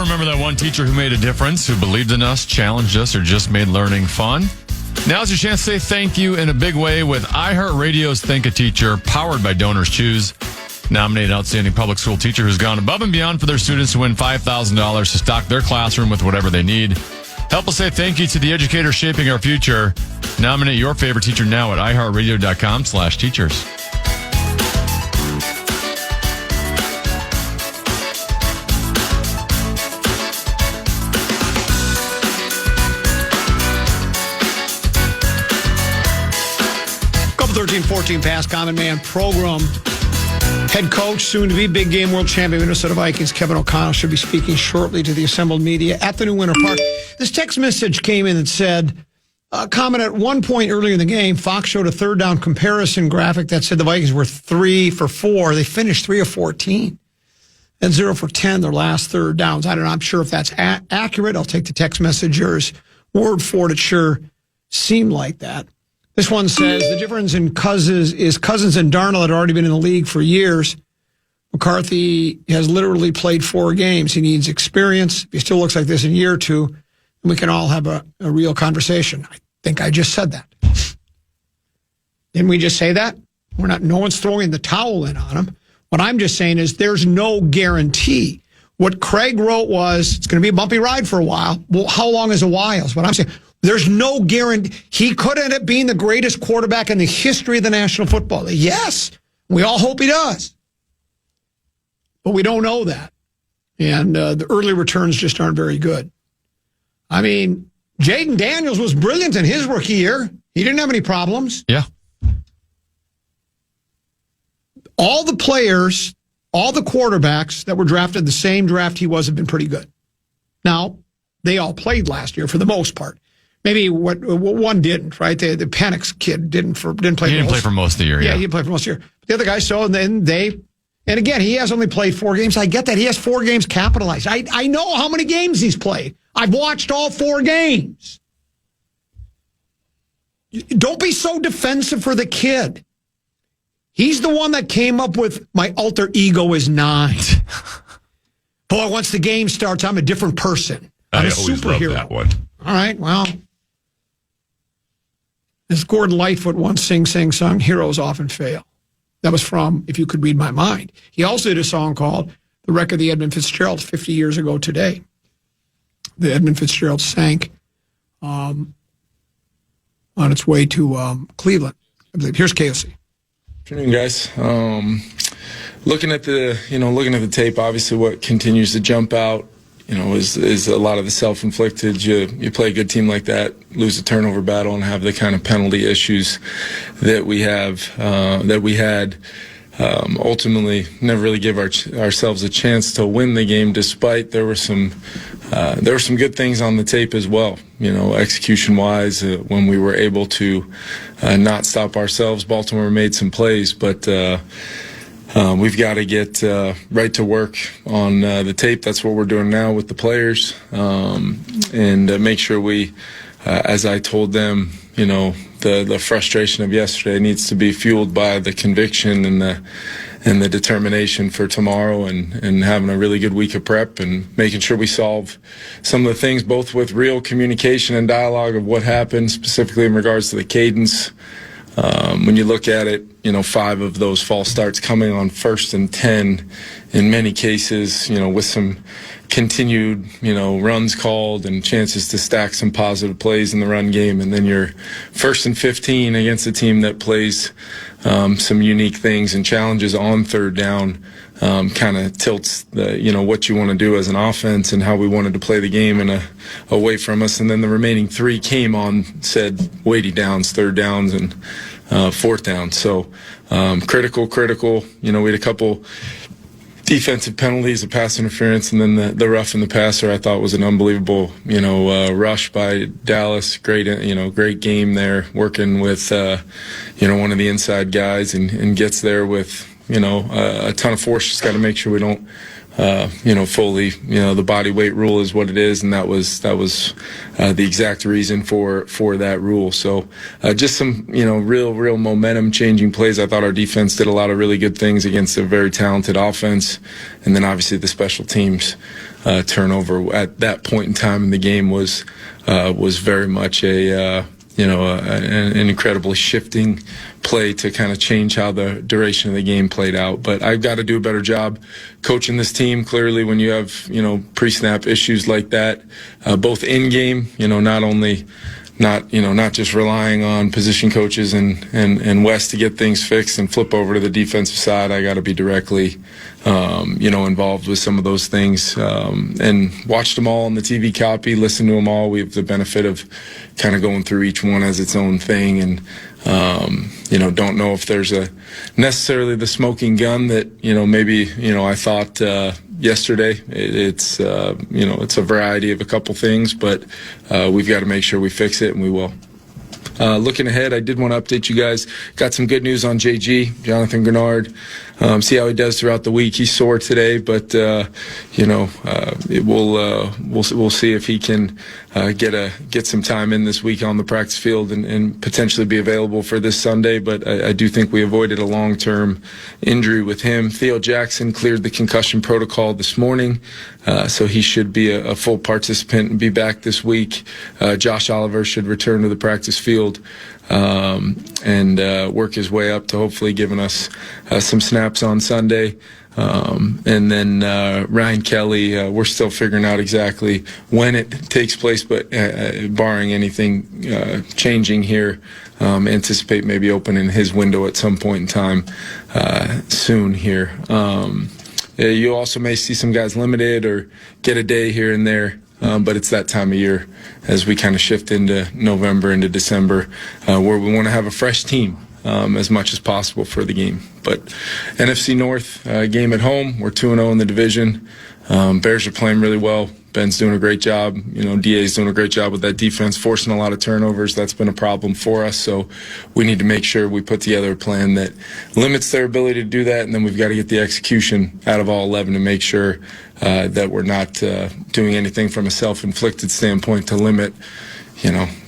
remember that one teacher who made a difference, who believed in us, challenged us, or just made learning fun? Now's your chance to say thank you in a big way with iHeartRadio's Thank a Teacher, powered by Donors Choose. Nominate an outstanding public school teacher who's gone above and beyond for their students to win $5,000 to stock their classroom with whatever they need. Help us say thank you to the educators shaping our future. Nominate your favorite teacher now at iHeartRadio.com/teachers. Couple 13-14 past Common Man program. Head coach, soon to be big game world champion Minnesota Vikings, Kevin O'Connell, should be speaking shortly to the assembled media at the new Winter Park. This text message came in and said, comment at one point earlier in the game, Fox showed a third down comparison graphic that said the Vikings were 3 for 4. They finished 3 of 14 and 0 for 10 their last third downs. I don't know. I'm sure if that's accurate. I'll take the text messenger's word for it. It sure seemed like that. This one says the difference in Cousins and Darnold had already been in the league for years. McCarthy has literally played 4 games. He needs experience. If he still looks like this in a year or two, we can all have a real conversation. I think I just said that. Didn't we just say that? No one's throwing the towel in on him. What I'm just saying is there's no guarantee. What Craig wrote was it's going to be a bumpy ride for a while. Well, how long is a while is what I'm saying. There's no guarantee. He could end up being the greatest quarterback in the history of the National Football League. Yes, we all hope he does. But we don't know that. And the early returns just aren't very good. I mean, Jaden Daniels was brilliant in his rookie year. He didn't have any problems. Yeah. All the players, all the quarterbacks that were drafted the same draft he was have been pretty good. Now, they all played last year for the most part. Maybe what one didn't, right? The Penix kid didn't play. He didn't play for most of the year. Yeah, he didn't play for most of the year. But the other guys, so and then and again, he has only played 4 games. I get that he has 4 games capitalized. I know how many games he's played. I've watched all 4 games. Don't be so defensive for the kid. He's the one that came up with my alter ego is 9. Boy, once the game starts, I'm a different person. I'm a superhero. That one. All right, well, as Gordon Lightfoot once sang song, heroes often fail. That was from If You Could Read My Mind. He also did a song called The Wreck of the Edmund Fitzgerald 50 years ago today. The Edmund Fitzgerald sank on its way to Cleveland, I believe. Here's KOC. Afternoon, guys. Looking at the tape, obviously what continues to jump out, is a lot of the self-inflicted. You play a good team like that, lose a turnover battle, and have the kind of penalty issues that we have, that we had. Ultimately, never really give ourselves a chance to win the game. Despite there were some good things on the tape as well. Execution-wise, when we were able to not stop ourselves, Baltimore made some plays, but. We've got to get right to work on the tape. That's what we're doing now with the players, and make sure we, as I told them, the frustration of yesterday needs to be fueled by the conviction and the determination for tomorrow, and having a really good week of prep and making sure we solve some of the things, both with real communication and dialogue of what happened, specifically in regards to the cadence. When you look at it, 5 of those false starts coming on 1st and 10 in many cases, with some continued, runs called and chances to stack some positive plays in the run game. And then you're 1st and 15 against a team that plays some unique things and challenges on 3rd down, kind of tilts what you want to do as an offense and how we wanted to play the game away from us. And then the remaining 3 came on said weighty downs, 3rd downs, and 4th down. So critical. We had a couple defensive penalties, a pass interference, and then the rough in the passer I thought was an unbelievable, rush by Dallas. Great game there, working with, one of the inside guys and gets there with, a ton of force. Just got to make sure we don't, fully, the body weight rule is what it is, and that was the exact reason for that rule. So just some, real momentum changing plays. I thought our defense did a lot of really good things against a very talented offense, and then obviously the special teams turnover at that point in time in the game was very much an incredibly shifting play to kind of change how the duration of the game played out. But I've got to do a better job coaching this team. Clearly, when you have, pre-snap issues like that, both in game, not just relying on position coaches and Wes to get things fixed and flip over to the defensive side. I got to be directly, involved with some of those things, and watched them all on the TV copy, listened to them all. We have the benefit of kind of going through each one as its own thing, and don't know if there's necessarily the smoking gun that maybe I thought yesterday. It's a variety of a couple things, but we've got to make sure we fix it, and we will. Looking ahead, I did want to update you guys. Got some good news on JG, Jonathan Grenard. See how he does throughout the week. He's sore today, but we'll see if he can get some time in this week on the practice field and potentially be available for this Sunday. But I do think we avoided a long-term injury with him. Theo Jackson cleared the concussion protocol this morning, so he should be a full participant and be back this week. Josh Oliver should return to the practice field and work his way up to hopefully giving us some snaps on Sunday. And then Ryan Kelly, we're still figuring out exactly when it takes place, but barring anything changing here, anticipate maybe opening his window at some point in time soon here. You also may see some guys limited or get a day here and there. But it's that time of year as we kind of shift into November, into December, where we want to have a fresh team as much as possible for the game. But NFC North game at home, we're 2-0 in the division. Bears are playing really well. Ben's doing a great job. DA's doing a great job with that defense, forcing a lot of turnovers. That's been a problem for us. So we need to make sure we put together a plan that limits their ability to do that. And then we've got to get the execution out of all 11 to make sure that we're not doing anything from a self-inflicted standpoint to limit,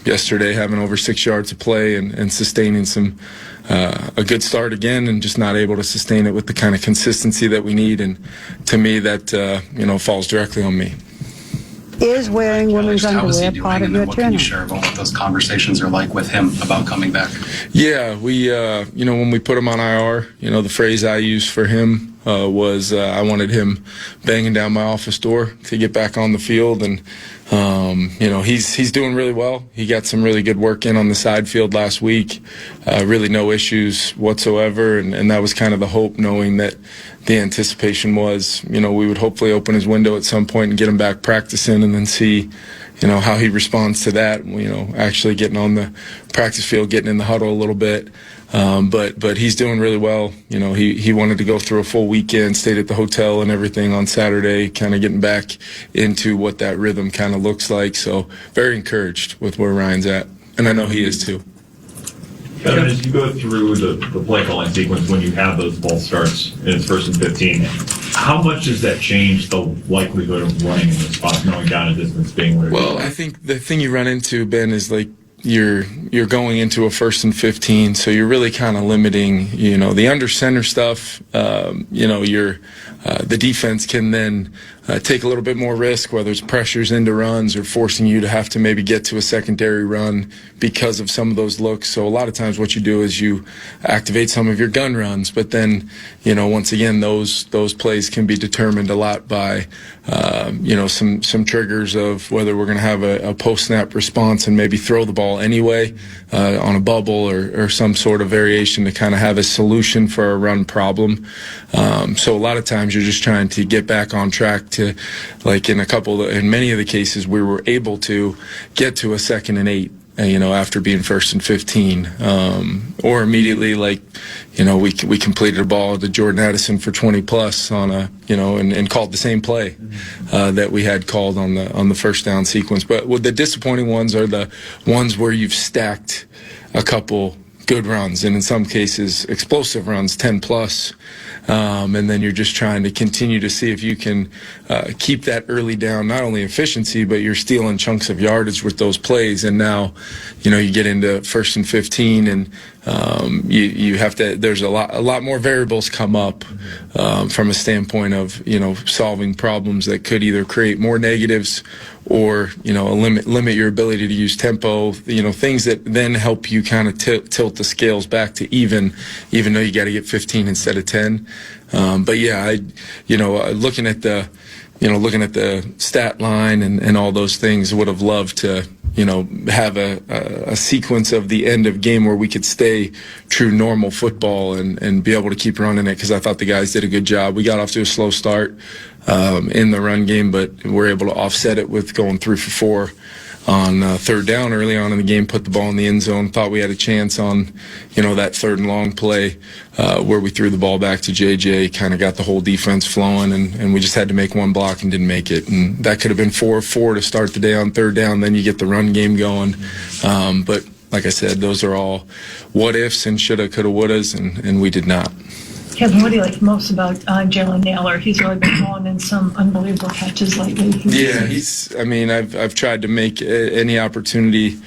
yesterday having over 6 yards of play and sustaining a good start again, and just not able to sustain it with the kind of consistency that we need. And to me, that, falls directly on me. Is wearing women's underwear part of your What can you share about what those conversations are like with him about coming back? Yeah, we, when we put him on IR, the phrase I used for him was I wanted him banging down my office door to get back on the field. And, he's doing really well. He got some really good work in on the side field last week. Really no issues whatsoever. And that was kind of the hope, knowing that the anticipation was, we would hopefully open his window at some point and get him back practicing, and then see, how he responds to that. Actually getting on the practice field, getting in the huddle a little bit. But he's doing really well. He wanted to go through a full weekend, stayed at the hotel and everything on Saturday, kind of getting back into what that rhythm kind of looks like. So very encouraged with where Ryan's at, and I know he is too. Kevin, as you go through the play calling sequence, when you have those false starts and it's 1st and 15, how much does that change the likelihood of running in the spot, knowing down a distance being where? Well, I think the thing you run into, Ben, is like you're going into a 1st and 15, so you're really kind of limiting, the under center stuff. The defense can then take a little bit more risk, whether it's pressures into runs or forcing you to have to maybe get to a secondary run because of some of those looks. So a lot of times what you do is you activate some of your gun runs, but then, once again, those plays can be determined a lot by, some triggers of whether we're going to have a post-snap response and maybe throw the ball anyway on a bubble or some sort of variation to kind of have a solution for a run problem. So a lot of times you're just trying to get back on track to, like in many of the cases, we were able to get to a 2nd and 8, after being 1st and 15, or immediately, we completed a ball to Jordan Addison for 20 plus on and called the same play that we had called on the first down sequence. But the disappointing ones are the ones where you've stacked a couple good runs, and in some cases explosive runs, 10 plus, and then you're just trying to continue to see if you can keep that early down, not only efficiency, but you're stealing chunks of yardage with those plays. And now, you get into 1st and 15, and you have to. There's a lot more variables come up from a standpoint of solving problems that could either create more negatives or limit your ability to use tempo. Things that then help you kind of tilt the scales back to even though you got to get 15 instead of 10. But yeah, looking at the stat line and all those things, would have loved to have a sequence of the end of game where we could stay true normal football and be able to keep running it, because I thought the guys did a good job. We got off to a slow start in the run game, but we're able to offset it with going 3 for 4 on third down early on in the game, put the ball in the end zone. Thought we had a chance on that third and long play where we threw the ball back to JJ, kind of got the whole defense flowing, and we just had to make one block and didn't make it. And that could have been 4-4 to start the day on third down. Then you get the run game going. But like I said, those are all what ifs and shoulda, coulda, wouldas, and we did not. Kevin, what do you like most about Jalen Naylor? He's really been throwing in some unbelievable catches lately. I've tried to make any opportunity,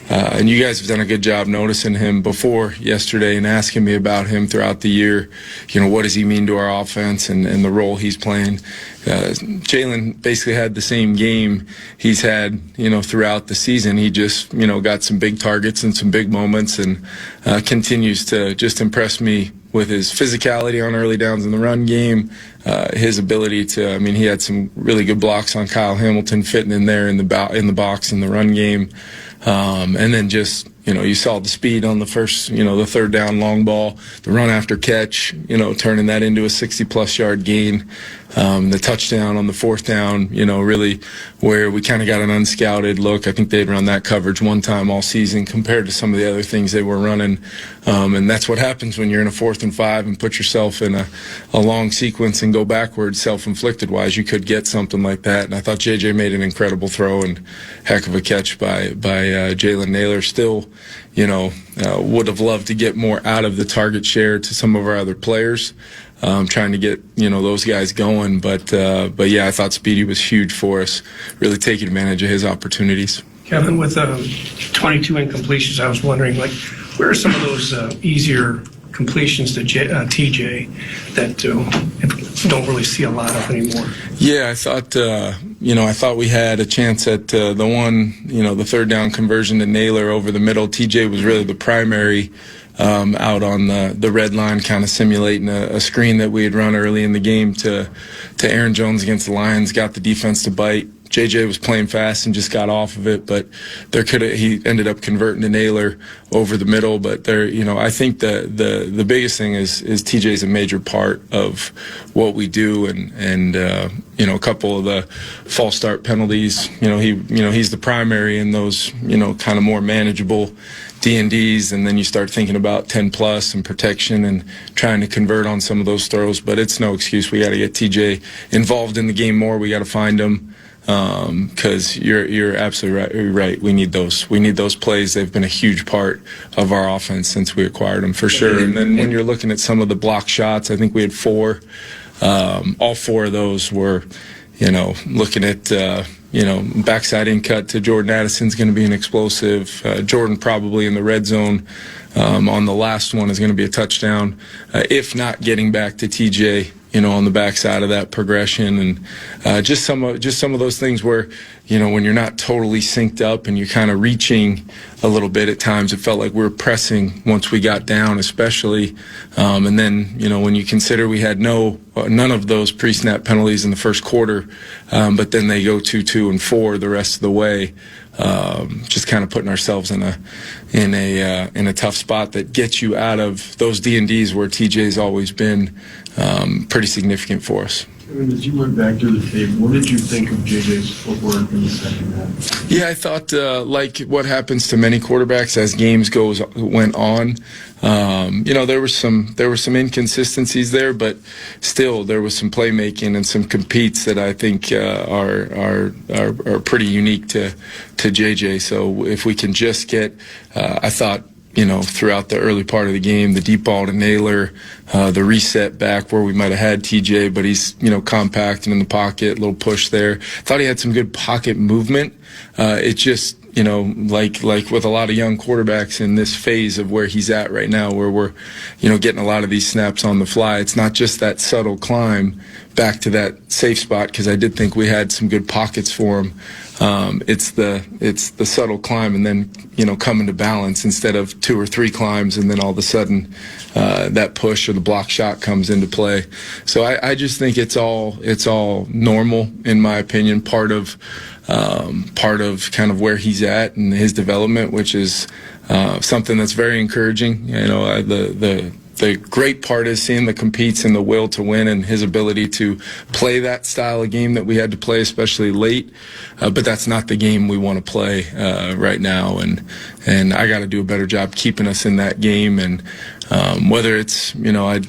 and you guys have done a good job noticing him before yesterday and asking me about him throughout the year. What does he mean to our offense and the role he's playing? Jalen basically had the same game he's had, throughout the season. He just, got some big targets and some big moments, and continues to just impress me with his physicality on early downs in the run game, his ability to, he had some really good blocks on Kyle Hamilton fitting in there in the box in the run game. And then just, you saw the speed on the first, the third down long ball, the run after catch, turning that into a 60-plus yard gain. The touchdown on the fourth down, really where we kind of got an unscouted look. I think they'd run that coverage one time all season compared to some of the other things they were running. And that's what happens when you're in a 4th and 5 and put yourself in a long sequence and go backwards, self-inflicted wise. You could get something like that. And I thought JJ made an incredible throw and heck of a catch by Jalen Naylor. Still, would have loved to get more out of the target share to some of our other players. Trying to get those guys going, but yeah, I thought Speedy was huge for us, really taking advantage of his opportunities. Kevin, with 22 incompletions, I was wondering, where are some of those easier completions to TJ that don't really see a lot of anymore? Yeah, I thought we had a chance at the one, the third down conversion to Naylor over the middle. TJ was really the primary. Out on the red line, kind of simulating a screen that we had run early in the game to Aaron Jones against the Lions, got the defense to bite. JJ was playing fast and just got off of it, but he ended up converting to Naylor over the middle. But I think the biggest thing is TJ's a major part of what we do, and a couple of the false start penalties. He's the primary in those kind of more manageable D&Ds, and then you start thinking about 10+ and protection and trying to convert on some of those throws. But it's no excuse. We got to get TJ involved in the game more. We got to find him, because you're absolutely right. We need those plays. They've been a huge part of our offense since we acquired them, for sure. And then when you're looking at some of the block shots, I think we had 4. All 4 of those were, looking at backside in cut to Jordan Addison's going to be an explosive. Jordan probably in the red zone on the last one is going to be a touchdown. If not, getting back to TJ, on the backside of that progression, and just some of those things where, when you're not totally synced up and you're kind of reaching a little bit at times, it felt like we were pressing once we got down, especially. And then, when you consider we had none of those pre-snap penalties in the first quarter, but then they go 2, 2, and 4 the rest of the way. Just kind of putting ourselves in a tough spot that gets you out of those D&Ds where TJ's always been pretty significant for us. As you went back through the tape, what did you think of JJ's footwork in the second half? Yeah, I thought like what happens to many quarterbacks as games went on. There were some inconsistencies there, but still there was some playmaking and some competes that I think are pretty unique to JJ. So if we can just get, I thought, throughout the early part of the game, the deep ball to Naylor, the reset back where we might have had TJ, but he's, compact and in the pocket, little push there. Thought he had some good pocket movement. It just, like with a lot of young quarterbacks in this phase of where he's at right now, where we're, getting a lot of these snaps on the fly. It's not just that subtle climb back to that safe spot, because I did think we had some good pockets for him. It's the subtle climb and then, coming to balance instead of 2 or 3 climbs, and then all of a sudden that push or the block shot comes into play. So I just think it's all normal, in my opinion, part of kind of where he's at and his development, which is something that's very encouraging. The great part is seeing the competes and the will to win and his ability to play that style of game that we had to play, especially late. But that's not the game we want to play right now. And I got to do a better job keeping us in that game. And whether it's, I'd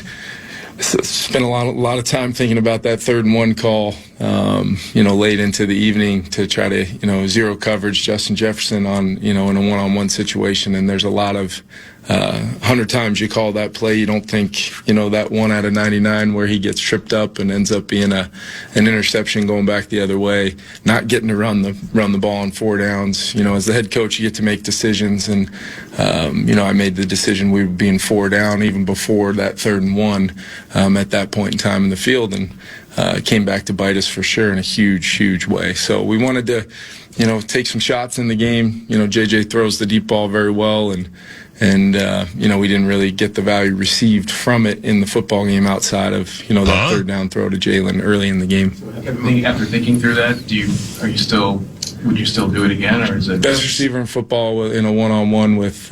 spent a lot of time thinking about that 3rd and 1 call, late into the evening to try to, zero coverage Justin Jefferson on, in a one-on-one situation. And there's a lot of 100 times you call that play, you don't think, that 1 out of 99 where he gets tripped up and ends up being an interception going back the other way, not getting to run the ball on 4 downs. As the head coach, you get to make decisions, and I made the decision we were being 4 down even before that 3rd and 1 at that point in time in the field, and it came back to bite us for sure in a huge way. So we wanted to, take some shots in the game. JJ throws the deep ball very well, and we didn't really get the value received from it in the football game outside of, that 3rd down throw to Jalen early in the game. After thinking through that, would you still do it again, or is it best receiver in football in a one-on-one with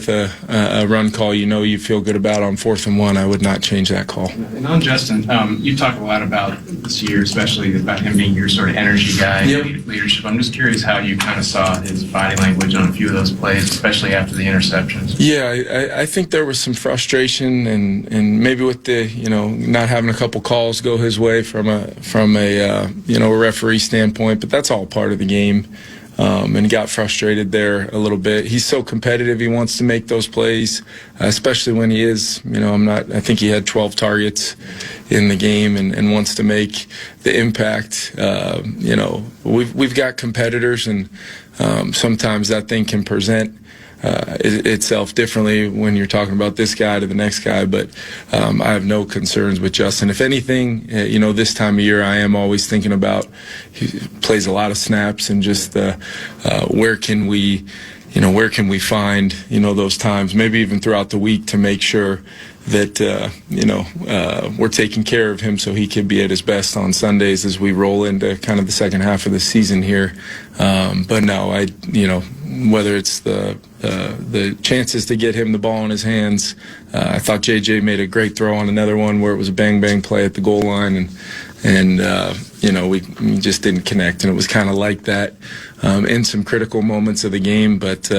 a run call you feel good about on 4th and 1? I would not change that call. And on Justin, you talk a lot about this year, especially about him being your sort of energy guy, leadership. I'm just curious how you kind of saw his body language on a few of those plays, especially after the interceptions. Yeah, I think there was some frustration and maybe with the not having a couple calls go his way from a referee standpoint, but that's all part of the game. And got frustrated there a little bit. He's so competitive. He wants to make those plays, especially when he is, I think he had 12 targets in the game and wants to make the impact. We've got competitors, and sometimes that thing can present itself differently when you're talking about this guy to the next guy, but I have no concerns with Justin. If anything, this time of year I am always thinking about, he plays a lot of snaps, and just where can we find those times, maybe even throughout the week, to make sure that we're taking care of him so he can be at his best on Sundays as we roll into kind of the second half of the season here. But no, whether it's the chances to get him the ball in his hands, I thought JJ made a great throw on another one where it was a bang play at the goal line, and we just didn't connect, and it was kind of like that in some critical moments of the game. But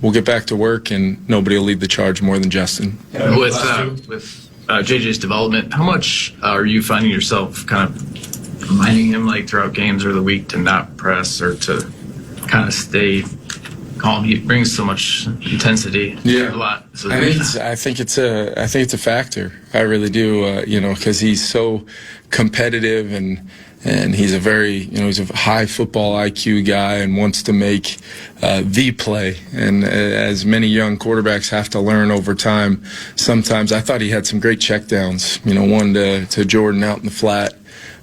we'll get back to work, and nobody will lead the charge more than Justin. With JJ's development, how much are you finding yourself kind of reminding him, like throughout games or the week, to not press or to kind of stay calm? He brings so much intensity. Yeah, a lot. So I think it's a factor. I really do. Because he's so competitive, and he's a very he's a high football IQ guy and wants to make the play. And as many young quarterbacks have to learn over time, sometimes I thought he had some great checkdowns. One to Jordan out in the flat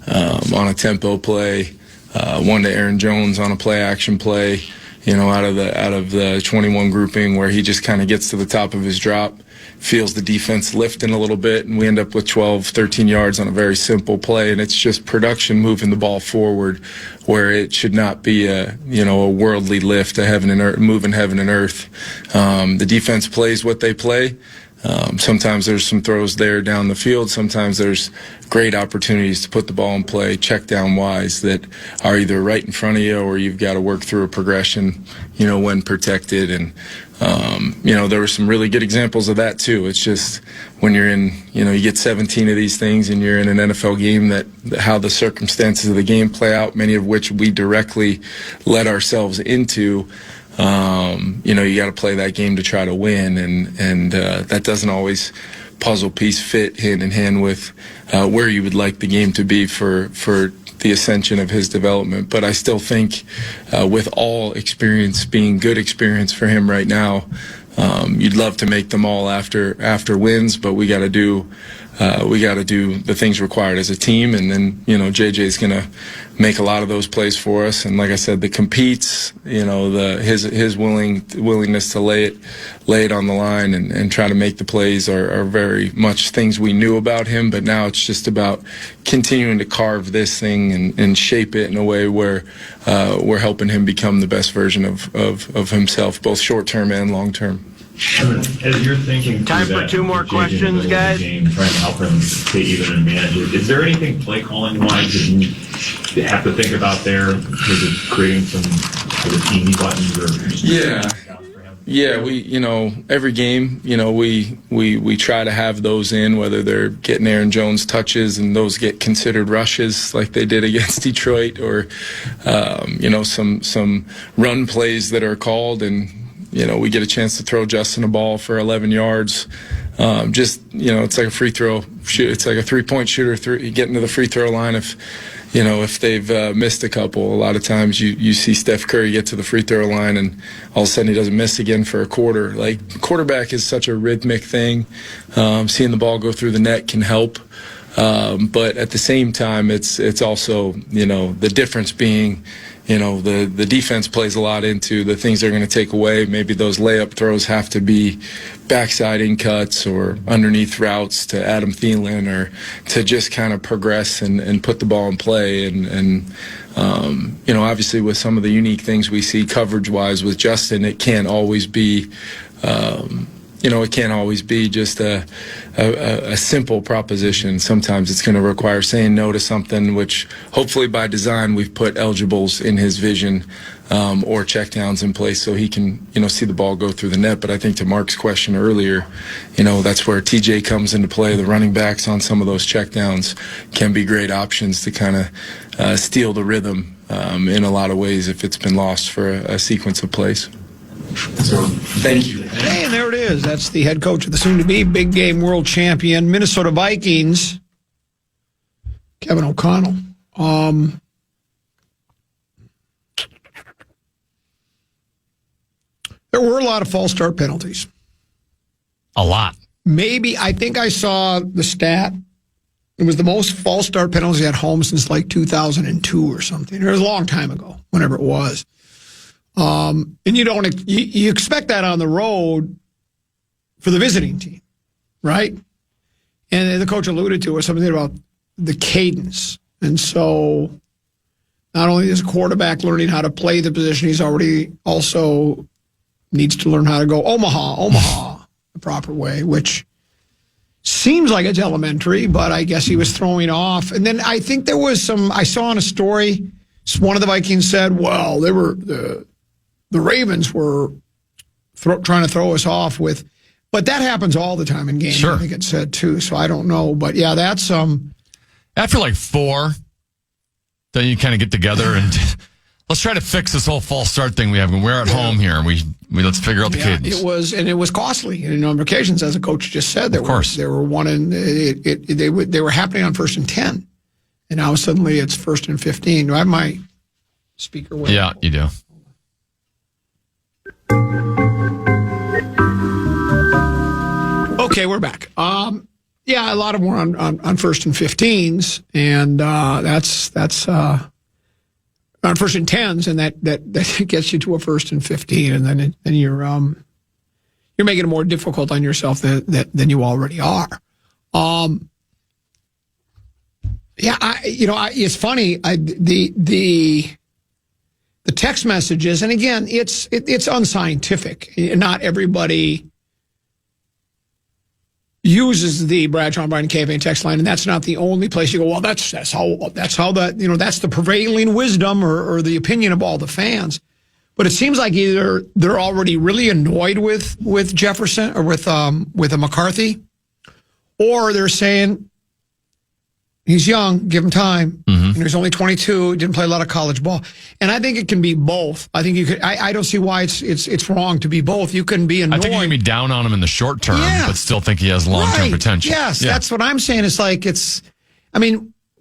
on a tempo play, one to Aaron Jones on a play action play. Out of the 21 grouping, where he just kind of gets to the top of his drop, feels the defense lifting a little bit, and we end up with 12, 13 yards on a very simple play. And it's just production moving the ball forward, where it should not be a worldly lift, moving heaven and earth. The defense plays what they play. Sometimes there's some throws there down the field. Sometimes there's great opportunities to put the ball in play, check down wise, that are either right in front of you, or you've got to work through a progression, when protected. And, there were some really good examples of that too. It's just when you're in, you get 17 of these things and you're in an NFL game, that how the circumstances of the game play out, many of which we directly let ourselves into. You got to play that game to try to win, and that doesn't always puzzle piece fit hand in hand with where you would like the game to be for the ascension of his development. But I still think with all experience being good experience for him right now, you'd love to make them all after wins, but we got to do the things required as a team, and then JJ's going to make a lot of those plays for us. And like I said, the competes, his willingness to lay it on the line and try to make the plays are very much things we knew about him. But now it's just about continuing to carve this thing and shape it in a way where we're helping him become the best version of himself, both short term and long term. As you're thinking time through for that, two more JJ questions, guys. Game, trying to help him stay even and manage it. Is there anything play calling wise that you have to think about there? Is it creating some sort of teeny buttons or? Yeah, we every game we try to have those in, whether they're getting Aaron Jones touches and those get considered rushes like they did against Detroit, or some run plays that are called and. We get a chance to throw Justin a ball for 11 yards. It's like a free throw shoot. It's like a 3-point shooter. Getting to the free throw line if they've missed a couple. A lot of times you see Steph Curry get to the free throw line and all of a sudden he doesn't miss again for a quarter. Like, quarterback is such a rhythmic thing. Seeing the ball go through the net can help. But at the same time, it's also, the difference being, the defense plays a lot into the things they're going to take away. Maybe those layup throws have to be backside in cuts or underneath routes to Adam Thielen, or to just kind of progress and put the ball in play. And obviously with some of the unique things we see coverage-wise with Justin, it can't always be it can't always be just a simple proposition. Sometimes it's going to require saying no to something, which hopefully by design we've put eligibles in his vision or checkdowns in place so he can, see the ball go through the net. But I think to Mark's question earlier, that's where TJ comes into play. The running backs on some of those checkdowns can be great options to kind of steal the rhythm in a lot of ways if it's been lost for a sequence of plays. So, thank you. Hey, and there it is. That's the head coach of the soon-to-be big game world champion Minnesota Vikings, Kevin O'Connell. There were a lot of false start penalties. A lot. Maybe, I think I saw the stat. It was the most false start penalties at home since like 2002 or something. It was a long time ago, whenever it was. And you expect that on the road for the visiting team, right? And the coach alluded to something about the cadence. And so not only is a quarterback learning how to play the position, he's already also needs to learn how to go Omaha the proper way, which seems like it's elementary, but I guess he was throwing off. And then I think there was I saw in a story, one of the Vikings said, well, they were the Ravens were trying to throw us off with, but that happens all the time in games. Sure. I think it said too. So I don't know, but yeah, that's after like 4, then you kind of get together and let's try to fix this whole false start thing we have. We're at home here, and we let's figure out the cadence. It was costly. And on occasions, as the coach just said, there were one in they were happening on 1st and 10, and now suddenly it's 1st and 15. Do I have my speaker? Yeah, you do. Okay, we're back. A lot of them were on 1st and 15s, and that's on 1st and 10s, and that gets you to a 1st and 15, and then you're making it more difficult on yourself than you already are. It's funny. The text messages, and again, it's unscientific. Not everybody uses the Bradshaw Bryan KFAN text line, and that's not the only place you go, well, that's how that's the prevailing wisdom or the opinion of all the fans. But it seems like either they're already really annoyed with Jefferson or with a McCarthy, or they're saying he's young, give him time. Mm-hmm. And he was only 22. He didn't play a lot of college ball. And I think it can be both. I think you could. I don't see why it's wrong to be both. You can be annoyed. I think you can be down on him in the short term, Yeah. but still think he has long-term potential. Yes, that's what I'm saying. It's like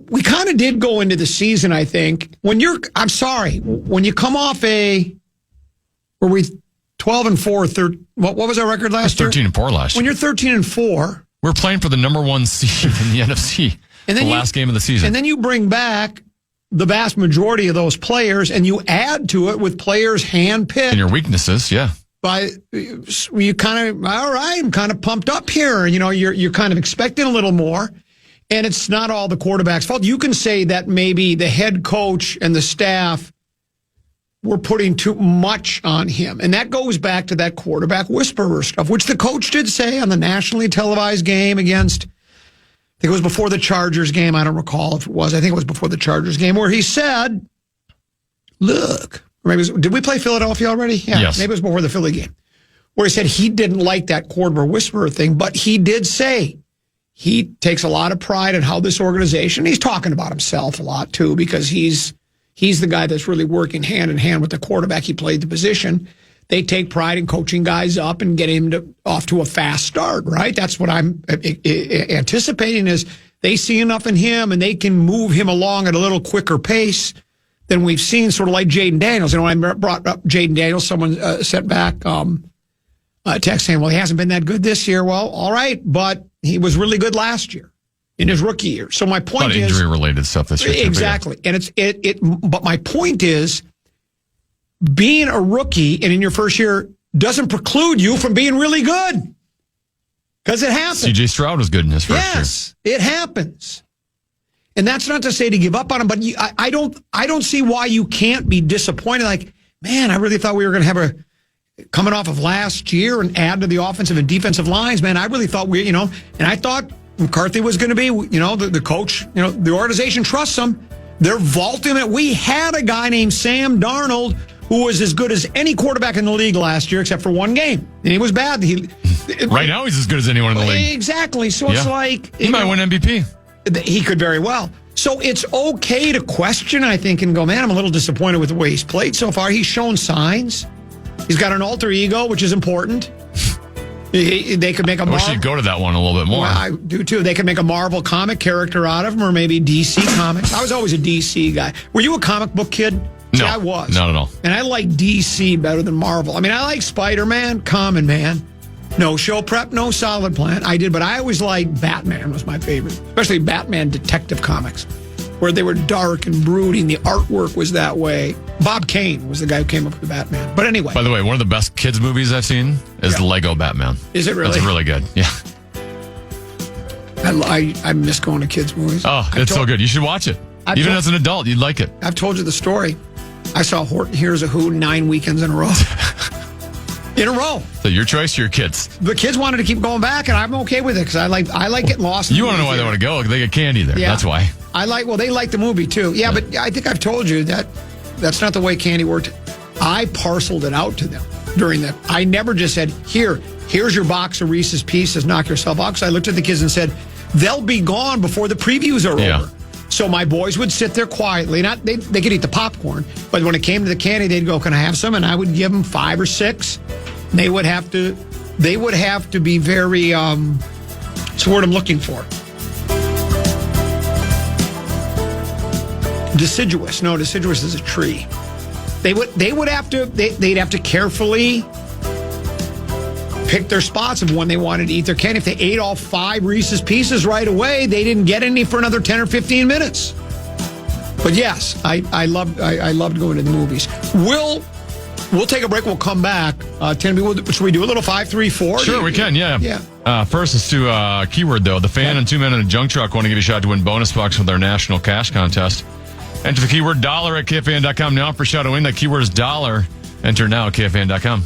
we kind of did go into the season, I think. When you come off were we 12-4, what was our record last year? 13-4 last year. When you're 13-4. We're playing for the number 1 seed in the NFC. And then last game of the season. And then you bring back the vast majority of those players, and you add to it with players handpicked. And your weaknesses, yeah. You kind of, all right, I'm kind of pumped up here. You're kind of expecting a little more. And it's not all the quarterback's fault. You can say that maybe the head coach and the staff were putting too much on him. And that goes back to that quarterback whisperer stuff, which the coach did say on the nationally televised game against, I think it was before the Chargers game. I don't recall if it was. I think it was before the Chargers game, where he said, look, did we play Philadelphia already? Yeah, yes. Maybe it was before the Philly game, where he said he didn't like that quarterback whisperer thing, but he did say he takes a lot of pride in how this organization, he's talking about himself a lot too, because he's the guy that's really working hand in hand with the quarterback. He played the position. They take pride in coaching guys up and getting him off to a fast start, right? That's what I'm anticipating, is they see enough in him and they can move him along at a little quicker pace than we've seen, sort of like Jaden Daniels. When I brought up Jaden Daniels, someone sent back a text saying, well, he hasn't been that good this year. Well, all right, but he was really good last year in his rookie year. So my point is injury-related stuff this year. Exactly. And but my point is, being a rookie and in your first year doesn't preclude you from being really good. Because it happens. C.J. Stroud was good in his first year. Yes, it happens. And that's not to say to give up on him, but I don't see why you can't be disappointed. Like, man, I really thought we were going to have coming off of last year and add to the offensive and defensive lines, man. I really thought and I thought McCarthy was going to be, the coach, the organization trusts him. They're vaulting it. We had a guy named Sam Darnold who was as good as any quarterback in the league last year, except for one game. And he was bad. Right now, he's as good as anyone in the league. Exactly. So it's like... He might win MVP. He could very well. So it's okay to question, I think, and go, man, I'm a little disappointed with the way he's played so far. He's shown signs. He's got an alter ego, which is important. They could make a I wish you'd go to that one a little bit more. Well, I do, too. They could make a Marvel comic character out of him, or maybe DC Comics. I was always a DC guy. Were you a comic book kid? No, See, I was. Not at all. And I like DC better than Marvel. I mean, I like Spider-Man, Common Man. No show prep, no solid plan. I did, but I always liked Batman was my favorite, especially Batman Detective Comics, where they were dark and brooding. The artwork was that way. Bob Kane was the guy who came up with the Batman. But anyway. By the way, one of the best kids' movies I've seen is the Lego Batman. Is it really? It's really good. Yeah. I miss going to kids' movies. Oh, it's so good. You should watch it. Even as an adult, you'd like it. I've told you the story. I saw Horton Hears a Who 9 weekends in a row. In a row. So your choice, your kids. The kids wanted to keep going back, and I'm okay with it because I like getting lost. You want to know why they want to go? They get candy there. Yeah. That's why. They like the movie too. Yeah, but I think I've told you that that's not the way candy worked. I parceled it out to them during that. I never just said, here's your box of Reese's Pieces, knock yourself out. Because I looked at the kids and said, they'll be gone before the previews are over. So my boys would sit there quietly. They could eat the popcorn, but when it came to the candy, they'd go, "Can I have some?" And I would give them 5 or 6. They would have to be very. It's the word I'm looking for. Deciduous. No, deciduous is a tree. They'd have to carefully pick their spots of when they wanted to eat their candy. If they ate all 5 Reese's Pieces right away, they didn't get any for another 10 or 15 minutes. But yes, I loved going to the movies. We'll take a break. We'll come back. Should we do a little 5-3-4? Sure, we can. Yeah. Yeah. First is to keyword though. The fan and 2 men in a junk truck want to give you a shot to win bonus bucks with our national cash contest. Enter the keyword dollar at KFAN.com now for a shot to win. That keyword is dollar. Enter now at KFAN.com.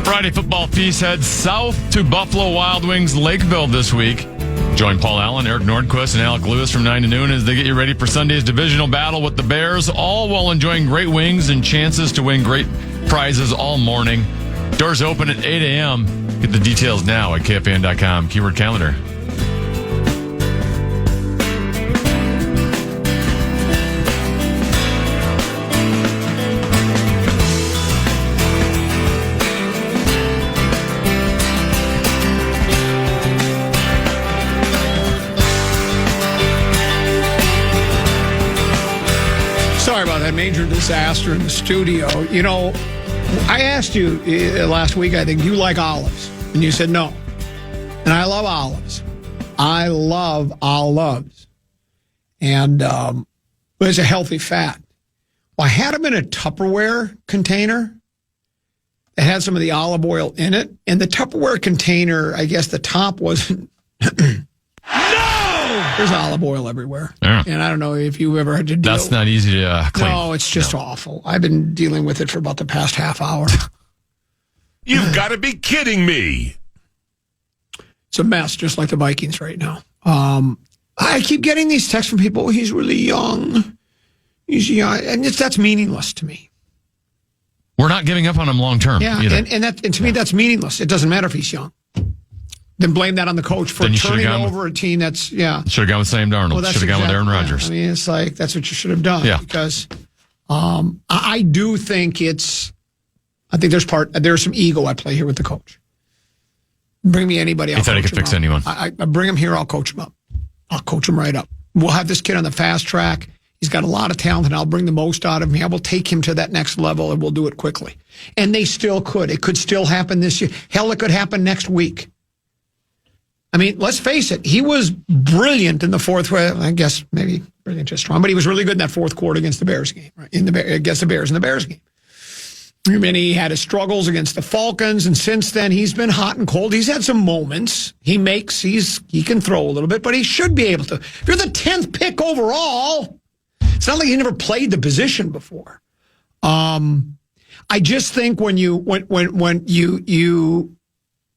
Friday football piece heads south to Buffalo Wild Wings Lakeville this week. Join Paul Allen, Eric Nordquist, and Alec Lewis from 9 to noon as they get you ready for Sunday's divisional battle with the Bears, all while enjoying great wings and chances to win great prizes all morning. Doors open at 8 a.m. Get the details now at KFAN.com. Keyword calendar. Sorry about that major disaster in the studio. You know, I asked you last week, I think, do you like olives? And you said no. And I love olives. I love olives. And it's a healthy fat. Well, I had them in a Tupperware container that had some of the olive oil in it. And the Tupperware container, I guess the top wasn't... There's olive oil everywhere. Yeah. And I don't know if you've ever had to deal. That's not easy to clean. No, it's just awful. I've been dealing with it for about the past half hour. You've got to be kidding me. It's a mess, just like the Vikings right now. I keep getting these texts from people, he's really young. He's young. And that's meaningless to me. We're not giving up on him long term. Yeah, either. and to me, that's meaningless. It doesn't matter if he's young. Then blame that on the coach for turning over a team that's, yeah. Should have gone with Sam Darnold. Should have gone with Aaron Rodgers. I mean, it's like, that's what you should have done. Yeah. Because I do think I think there's some ego at play here with the coach. Bring me anybody. He thought he could fix anyone. I bring him here, I'll coach him up. I'll coach him right up. We'll have this kid on the fast track. He's got a lot of talent, and I'll bring the most out of him. I will take him to that next level, and we'll do it quickly. And they still could. It could still happen this year. Hell, it could happen next week. I mean, let's face it. He was brilliant in the fourth. I guess maybe brilliant is strong, but he was really good in that fourth quarter against the Bears game, right? Against the Bears in the Bears game. I mean, he had his struggles against the Falcons, and since then he's been hot and cold. He's had some moments. He can throw a little bit, but he should be able to. If you're the 10th pick overall, it's not like he never played the position before. I just think when you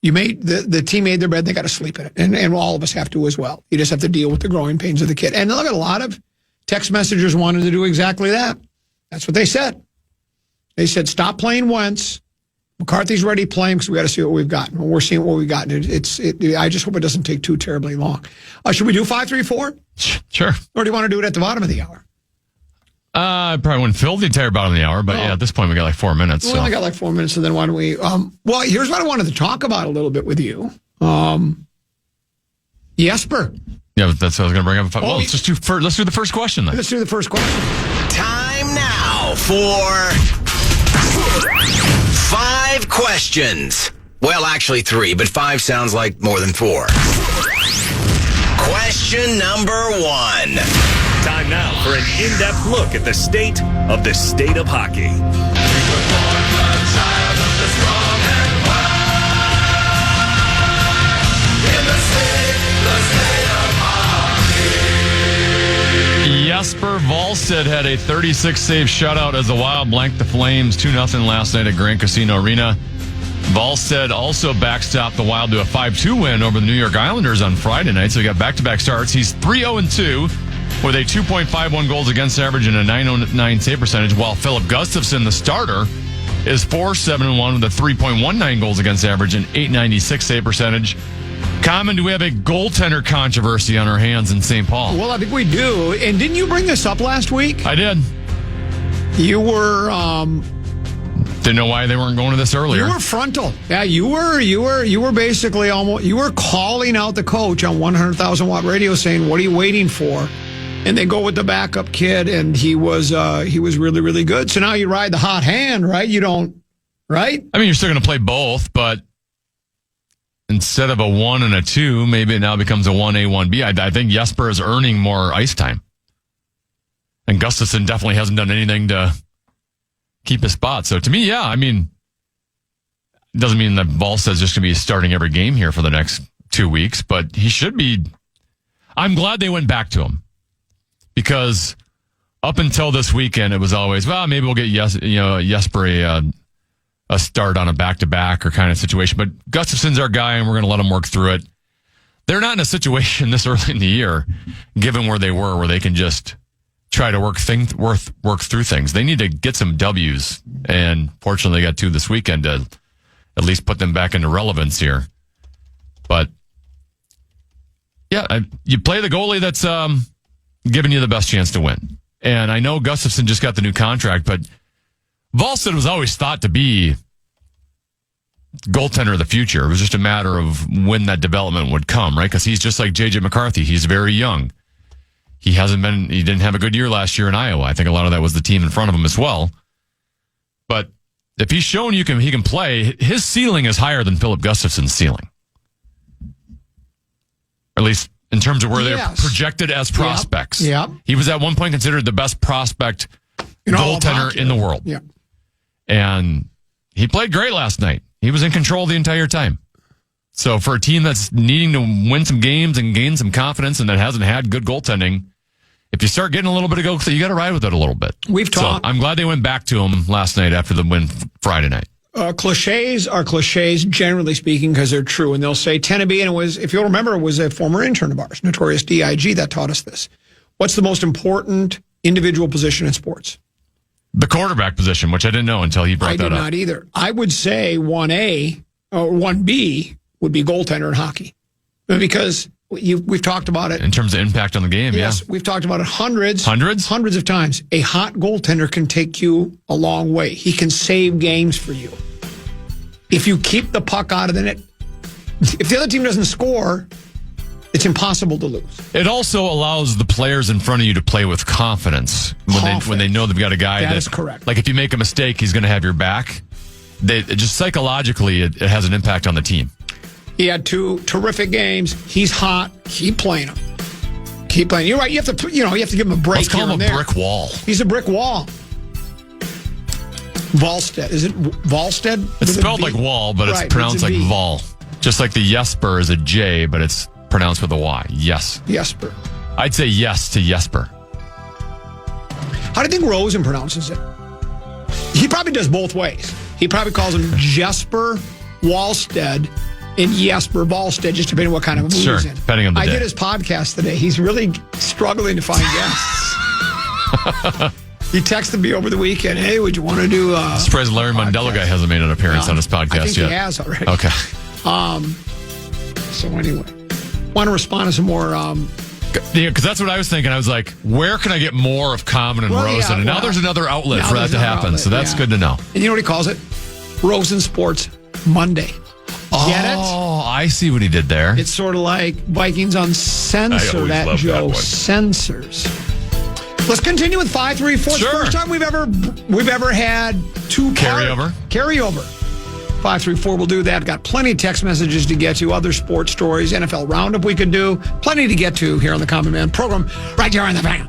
made the team made their bed, they got to sleep in it, and all of us have to as well. You just have to deal with the growing pains of the kid. And look, a lot of text messengers wanted to do exactly that. That's what they said. They said, stop playing Wentz. McCarthy's ready playing because we got to see what we've got. And we're seeing what we've got. I just hope it doesn't take too terribly long. Should we do 5-3-4? Sure. Or do you want to do it at the bottom of the hour? I probably wouldn't fill the entire bottom of the hour, but yeah, at this point we got like 4 minutes. We only got like 4 minutes, so then why don't we? Well, here's what I wanted to talk about a little bit with you. Jesper. Yeah, that's what I was going to bring up. Well, let's do the first question then. Let's do the first question. Time now for 5 questions. Well, actually 3, but 5 sounds like more than 4. Question number 1. Time now for an in-depth look at the state of hockey. Jesper Wallstedt had a 36-save shutout as the Wild blanked the Flames 2-0 last night at Grand Casino Arena. Wallstedt also backstopped the Wild to a 5-2 win over the New York Islanders on Friday night, so he got back-to-back starts. He's 3-0-2 with a 2.51 goals against average and a 909 save percentage, while Philip Gustafsson, the starter, is 4-7-1 with a 3.19 goals against average and 896 save percentage. Common, do we have a goaltender controversy on our hands in St. Paul? Well, I think we do. And didn't you bring this up last week? I did. You were... Didn't know why they weren't going to this earlier. You were frontal. Yeah, you were basically almost... You were calling out the coach on 100,000 watt radio saying, what are you waiting for? And they go with the backup kid, and he was really, really good. So now you ride the hot hand, right? You don't... Right? I mean, you're still going to play both, but... Instead of a 1 and a 2, maybe it now becomes a 1A, 1B. I think Jesper is earning more ice time. And Gustafsson definitely hasn't done anything to keep his spot. So to me, yeah, I mean, it doesn't mean that Wallstedt's just going to be starting every game here for the next 2 weeks, but he should be. I'm glad they went back to him because up until this weekend, it was always, well, maybe we'll get Jesper a start on a back-to-back or kind of situation. But Gustafsson's our guy, and we're going to let him work through it. they're not in a situation this early in the year, given where they were, where they can just try to work through things. They need to get some W's, and fortunately they got 2 this weekend to at least put them back into relevance here. But yeah, you play the goalie that's giving you the best chance to win. And I know Gustafsson just got the new contract, but Wallstedt was always thought to be goaltender of the future. It was just a matter of when that development would come, right? Because he's just like J.J. McCarthy. He's very young. He didn't have a good year last year in Iowa. I think a lot of that was the team in front of him as well. But if he's shown he can play, his ceiling is higher than Philip Gustafsson's ceiling. Or at least in terms of where they're projected as prospects. Yep. He was at one point considered the best prospect goaltender in the world. Yeah. And he played great last night. He was in control the entire time. So for a team that's needing to win some games and gain some confidence and that hasn't had good goaltending, if you start getting a little bit of goal, you got to ride with it a little bit. We've talked. So I'm glad they went back to him last night after the win Friday night. Cliches are cliches, generally speaking, because they're true. And they'll say Teneby, and it was, if you'll remember, it was a former intern of ours, Notorious D.I.G., that taught us this. What's the most important individual position in sports? The quarterback position, which I didn't know until he brought that up. I did not either. I would say 1A or 1B would be goaltender in hockey. Because we've talked about it. In terms of impact on the game, yes, we've talked about it hundreds of times. A hot goaltender can take you a long way. He can save games for you. If you keep the puck out of the net, if the other team doesn't score, it's impossible to lose. It also allows the players in front of you to play with confidence when they know they've got a guy that is correct. Like if you make a mistake, he's going to have your back. Just psychologically, it has an impact on the team. He had 2 terrific games. He's hot. Keep playing him. Keep playing. You're right. You have to give him a break. Let's call him a brick wall. He's a brick wall. Wallstedt. Is it Wallstedt? It's spelled like wall, but it's pronounced like Vol. Just like the Jesper is a J, but it's pronounced with a Y. Yes. Jesper. I'd say yes to Jesper. How do you think Rosen pronounces it? He probably does both ways. He probably calls him Jesper Wallstedt and Jesper Wallstedt, just depending on what kind of mood he's in. Depending on the day. I did his podcast today. He's really struggling to find guests. He texted me over the weekend, hey, would you want to do a surprised Larry Mondello guy hasn't made an appearance on his podcast I think yet. He has already. Okay. So anyway, want to respond to some more... Yeah, because that's what I was thinking. I was like, where can I get more of Common and Rosen? And now there's another outlet for that to happen. So that's good to know. And you know what he calls it? Rosen Sports Monday. Get it? Oh, I see what he did there. It's sort of like Vikings on Censor, that Joe. That Censors. Let's continue with 534. Sure. First time we've ever had 2 carryover. 534 will do that. Got plenty of text messages to get to, other sports stories, NFL Roundup we could do. Plenty to get to here on the Common Man program, right here on the Fan.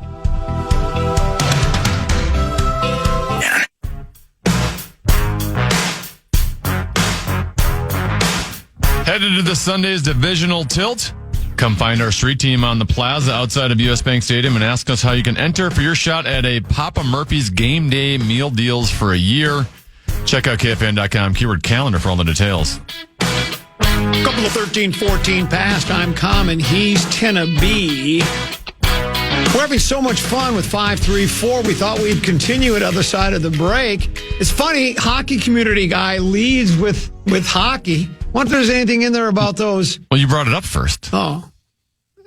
Headed to the Sunday's divisional tilt. Come find our street team on the plaza outside of U.S. Bank Stadium and ask us how you can enter for your shot at a Papa Murphy's game day meal deals for a year. Check out KFAN.com, keyword calendar for all the details. Couple of 13-14 past. I'm Common. He's Teneby. We're having so much fun with 534. We thought we'd continue at the other side of the break. It's funny, hockey community guy leads with hockey. I wonder if there's anything in there about those. Well, you brought it up first. Oh.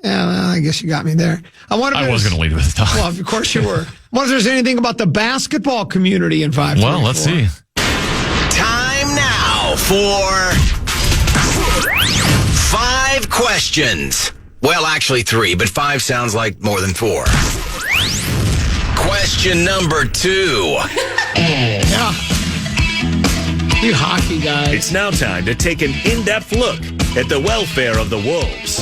Yeah, well, I guess you got me there. I was going to lead with it, though. Well, of course you were. I wonder if there's anything about the basketball community in 534. Well, let's see. Time now for 5 questions. Well, actually 3, but 5 sounds like more than 4. Question number 2. Yeah. You hockey guys. It's now time to take an in-depth look at the welfare of the Wolves.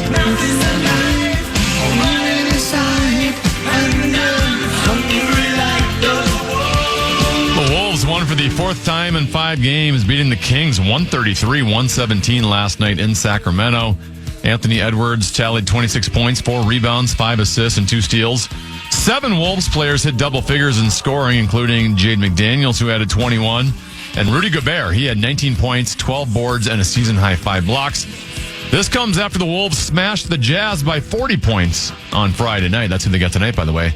The Wolves won for the 4th time in 5 games, beating the Kings 133-117 last night in Sacramento. Anthony Edwards tallied 26 points, 4 rebounds, 5 assists, and 2 steals. 7 Wolves players hit double figures in scoring, including Jade McDaniels, who added 21. And Rudy Gobert, he had 19 points, 12 boards, and a season-high 5 blocks. This comes after the Wolves smashed the Jazz by 40 points on Friday night. That's who they got tonight, by the way.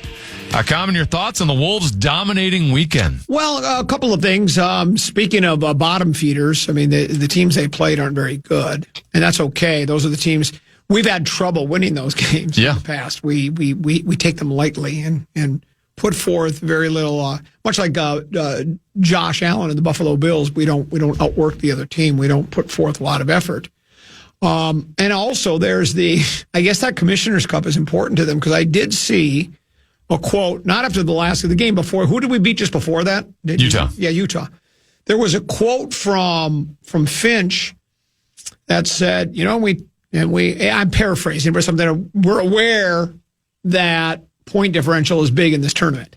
Common, your thoughts on the Wolves' dominating weekend? Well, a couple of things. Speaking of bottom feeders, I mean, the teams they played aren't very good, and that's okay. Those are the teams we've had trouble winning those games in the past. We take them lightly and put forth very little. Much like Josh Allen and the Buffalo Bills, we don't outwork the other team. We don't put forth a lot of effort. And also, there's I guess that Commissioner's Cup is important to them because I did see a quote, not after the last of the game, before. Who did we beat just before that? Utah. Yeah, Utah. There was a quote from Finch that said, I'm paraphrasing, but something, we're aware that point differential is big in this tournament.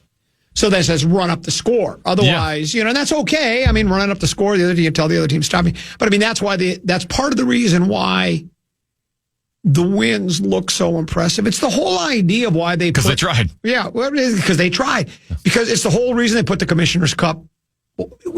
So that says run up the score. Otherwise, that's okay. I mean, running up the score, the other team, tell the other team stop me. But I mean, that's part of the reason why the wins look so impressive. It's the whole idea of why they tried. Yeah, well, it is because they tried. Because it's the whole reason they put the Commissioner's Cup.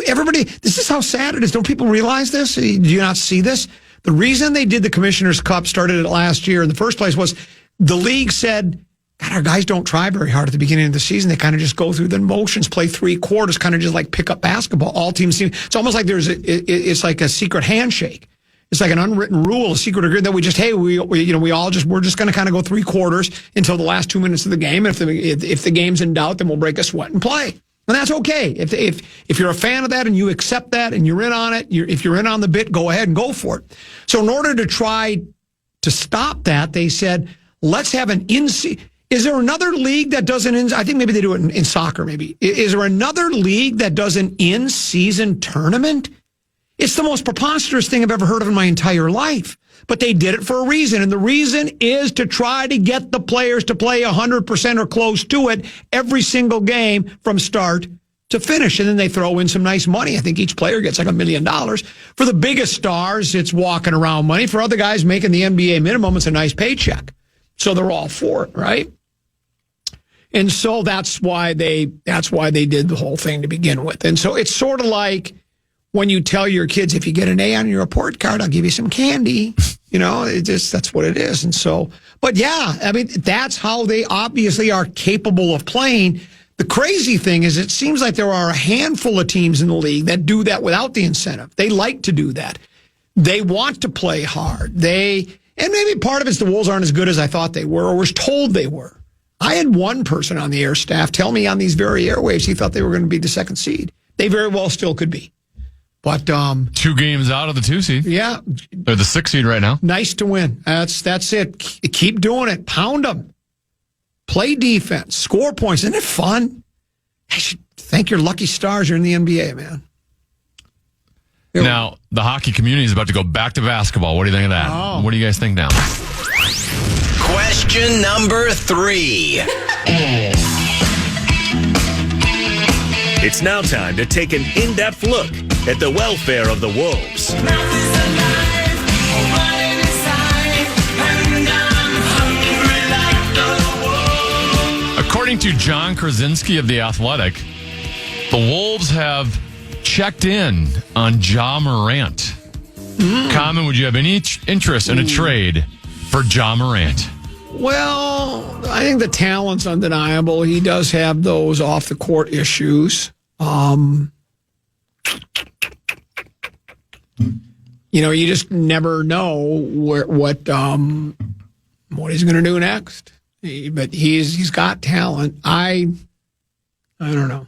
Everybody, this is how sad it is. Don't people realize this? Do you not see this? The reason they did the Commissioner's Cup, started it last year in the first place, was the league said, God, our guys don't try very hard at the beginning of the season. They kind of just go through the motions, play 3 quarters, kind of just like pick up basketball. All teams seem. It's almost like it's like a secret handshake. It's like an unwritten rule, a secret agreement that we're just going to kind of go 3 quarters until the last 2 minutes of the game. And if the game's in doubt, then we'll break a sweat and play. And that's okay. If you're a fan of that and you accept that and you're in on it, if you're in on the bit, go ahead and go for it. So in order to try to stop that, they said, let's have an Is there another league that does I think maybe they do it in soccer, maybe. Is there another league that does an in-season tournament? It's the most preposterous thing I've ever heard of in my entire life. But they did it for a reason. And the reason is to try to get the players to play 100% or close to it every single game from start to finish. And then they throw in some nice money. I think each player gets like $1 million. For the biggest stars, it's walking around money. For other guys making the NBA minimum, it's a nice paycheck. So they're all for it, right? And so that's why they did the whole thing to begin with. And so it's sort of like when you tell your kids, if you get an A on your report card, I'll give you some candy. That's what it is. And so, but yeah, I mean, that's how they obviously are capable of playing. The crazy thing is it seems like there are a handful of teams in the league that do that without the incentive. They like to do that. They want to play hard. And maybe part of it's the Wolves aren't as good as I thought they were or was told they were. I had one person on the air staff tell me on these very airwaves he thought they were going to be the 2nd seed. They very well still could be. But 2 games out of the 2 seed. Yeah. They're the 6th seed right now. Nice to win. That's it. Keep doing it. Pound them. Play defense. Score points. Isn't it fun? I should thank your lucky stars you're in the NBA, man. Now, the hockey community is about to go back to basketball. What do you think of that? Oh. What do you guys think now? Question number 3. It's now time to take an in-depth look at the welfare of the Wolves. According to John Krasinski of The Athletic, the Wolves have checked in on Ja Morant. Common, would you have any interest in a trade for Ja Morant? Well, I think the talent's undeniable. He does have those off-the-court issues. You just never know what he's going to do next. But he's got talent. I don't know.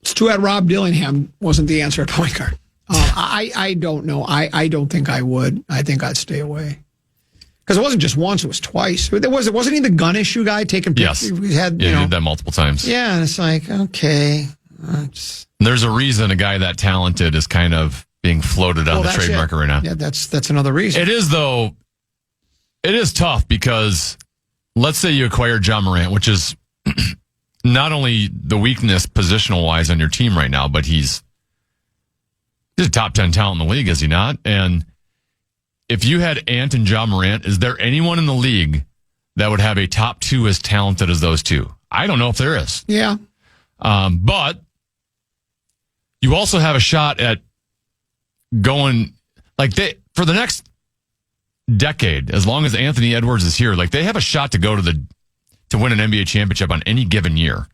It's too bad Rob Dillingham wasn't the answer at point guard. I don't know. I don't think I would. I think I'd stay away. Because it wasn't just once, it was twice. Wasn't he the gun issue guy taking pictures? Yes. He did that multiple times. Yeah, and it's like, okay. There's a reason a guy that talented is kind of being floated on the trade market right now. Yeah, that's another reason. It is, though. It is tough because let's say you acquire Ja Morant, which is not only the weakness positional-wise on your team right now, but he's a top 10 talent in the league, is he not? And if you had Ant and Ja Morant, is there anyone in the league that would have a top 2 as talented as those two? I don't know if there is. Yeah. But you also have a shot at going for the next decade, as long as Anthony Edwards is here, they have a shot to go to win an NBA championship on any given year.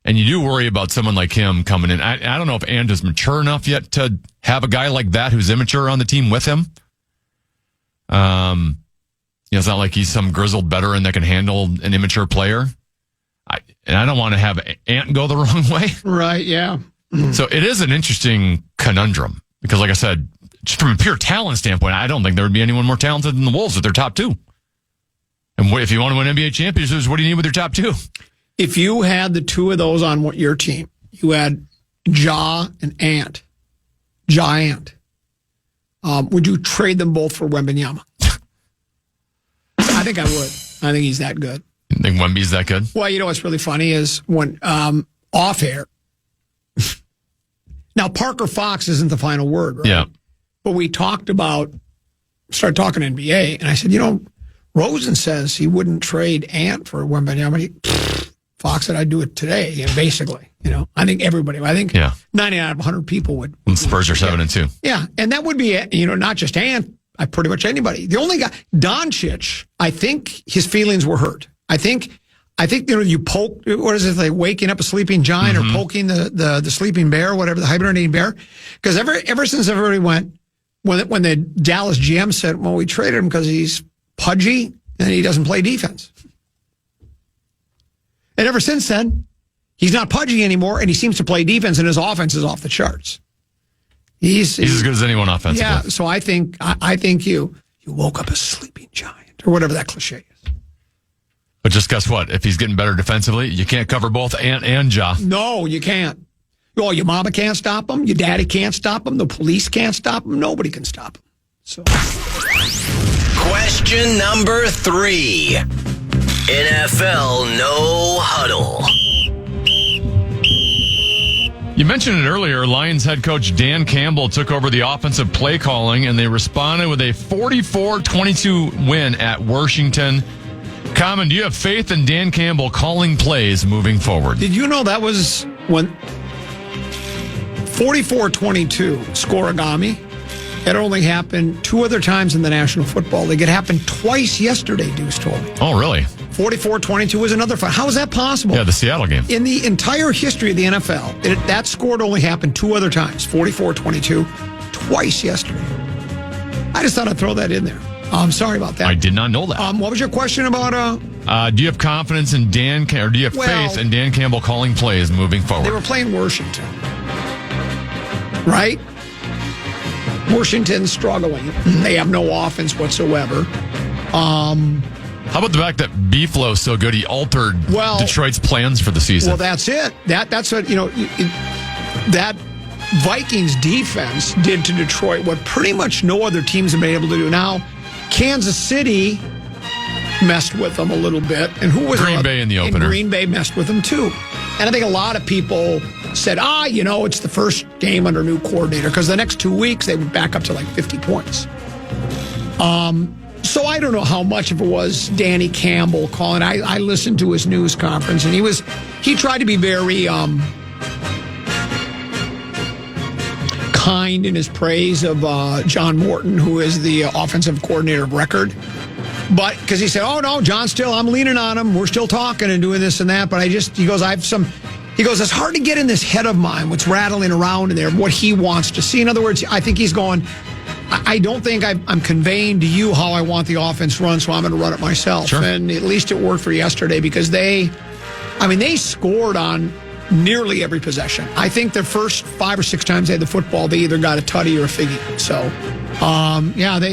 And you do worry about someone like him coming in. I don't know if Ant is mature enough yet to have a guy like that who's immature on the team with him. It's not like he's some grizzled veteran that can handle an immature player. And I don't want to have Ant go the wrong way. Right, yeah. So it is an interesting conundrum because, like I said, just from a pure talent standpoint, I don't think there would be anyone more talented than the Wolves with their top two. And if you want to win NBA championships, what do you need with your top two? If you had the two of those on your team, you had Ja and Ant. Would you trade them both for Wembanyama? I think I would. I think he's that good. You think Wemby's that good? Well, you know what's really funny is when off air. Now, Parker Fox isn't the final word, right? Yeah. But we started talking NBA, and I said, Rosen says he wouldn't trade Ant for Wembanyama. Fox said I'd do it today, basically. I think everybody, 99 out of 100 people would. And Spurs are 7-2. Yeah, and that would be, not just Ant, pretty much anybody. The only guy, Doncic, I think his feelings were hurt. I think you poke, what is it, like waking up a sleeping giant or poking the sleeping bear, whatever, the hibernating bear? Because ever since everybody went, when the Dallas GM said, well, we traded him because he's pudgy and he doesn't play defense. And ever since then, he's not pudgy anymore, and he seems to play defense, and his offense is off the charts. He's as good as anyone offensively. Yeah, so I think you woke up a sleeping giant, or whatever that cliche is. But just guess what? If he's getting better defensively, you can't cover both Ant and Ja. No, you can't. Well, your mama can't stop him. Your daddy can't stop him. The police can't stop him. Nobody can stop him. So, question number 3. NFL No Huddle. You mentioned it earlier. Lions head coach Dan Campbell took over the offensive play calling, and they responded with a 44-22 win at Washington. Common, do you have faith in Dan Campbell calling plays moving forward? Did you know that was when 44-22 scoregami had only happened 2 other times in the National Football League? It happened twice yesterday, Deuce told me. Oh, really? 44-22 was another fight. How is that possible? Yeah, the Seattle game. In the entire history of the NFL, that scored only happened 2 other times. 44-22, twice yesterday. I just thought I'd throw that in there. I'm sorry about that. I did not know that. What was your question about? Do you have confidence in or do you have faith in Dan Campbell calling plays moving forward? They were playing Washington, right? Washington's struggling. They have no offense whatsoever. How about the fact that Beeflo's so good he altered Detroit's plans for the season? Well, that's it. That's what, that Vikings defense did to Detroit what pretty much no other teams have been able to do. Now, Kansas City messed with them a little bit. And who was Green Bay in the opener. And Green Bay messed with them too. And I think a lot of people said, it's the first game under new coordinator, because the next 2 weeks they would back up to like 50 points. So I don't know how much of it was Danny Campbell calling. I listened to his news conference, and he tried to be very kind in his praise of John Morton, who is the offensive coordinator of record. But because he said, oh no, I'm leaning on him. We're still talking and doing this and that. But he goes, it's hard to get in this head of mine, what's rattling around in there, what he wants to see. In other words, I think he's going, I don't think I'm conveying to you how I want the offense run, so I'm going to run it myself. Sure. And at least it worked for yesterday, because they scored on nearly every possession. I think the first 5 or 6 times they had the football, they either got a tutty or a figgy. So,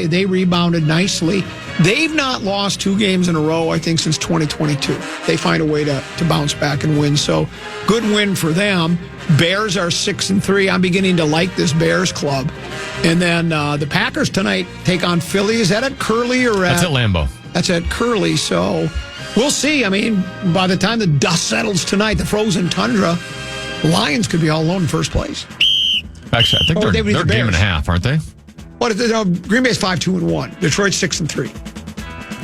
they rebounded nicely. They've not lost 2 games in a row, I think, since 2022. They find a way to bounce back and win. So, good win for them. Bears are 6-3. I'm beginning to like this Bears club. And then the Packers tonight take on Philly. Is that at Curly or That's at Lambeau. That's at Curly. So we'll see. By the time the dust settles tonight, the frozen tundra, the Lions could be all alone in first place. Actually, I think they're a game and a half, aren't they? Green Bay's 5-2-1. Detroit's 6-3.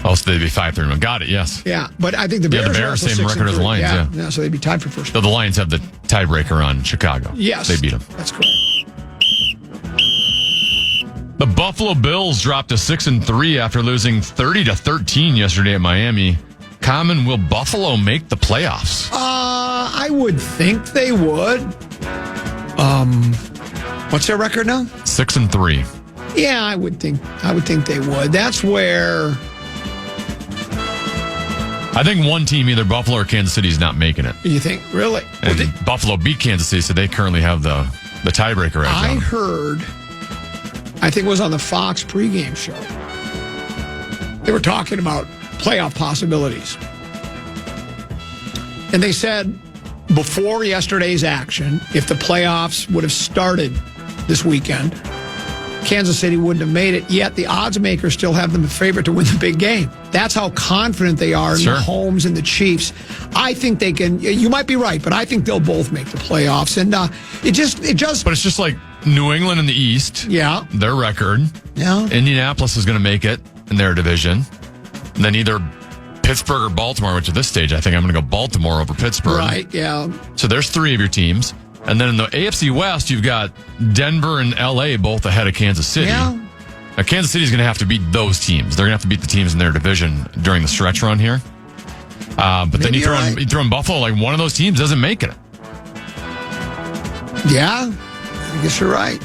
Oh, so they'd be 5-3-1. Got it, yes. Yeah, but I think the Bears are also same record as the Lions, yeah. So they'd be tied for first. So the Lions have the tiebreaker on Chicago. Yes. They beat them. That's correct. The Buffalo Bills dropped to 6-3 after losing 30-13 yesterday at Miami. Common, will Buffalo make the playoffs? I would think they would. What's their record now? 6-3. Yeah, I would think they would. That's where I think one team, either Buffalo or Kansas City, is not making it. you think, really? And Buffalo beat Kansas City, so they currently have the tiebreaker edge. I heard, I think it was on the Fox pregame show, they were talking about playoff possibilities. And they said before yesterday's action, if the playoffs would have started this weekend, Kansas City wouldn't have made it, yet the odds makers still have them a favorite to win the big game. That's how confident they are in the Mahomes and the Chiefs. I think they can, you might be right, but I think they'll both make the playoffs. And it just. But it's just like New England in the East. Yeah. Their record. Yeah. Indianapolis is going to make it in their division. And then either Pittsburgh or Baltimore, which at this stage, I think I'm going to go Baltimore over Pittsburgh. Right, yeah. So there's 3 of your teams. And then in the AFC West, you've got Denver and LA both ahead of Kansas City. Yeah. Now, Kansas City's going to have to beat those teams. They're going to have to beat the teams in their division during the stretch run here. But then you throw in Buffalo, like one of those teams doesn't make it. Yeah, I guess you're right.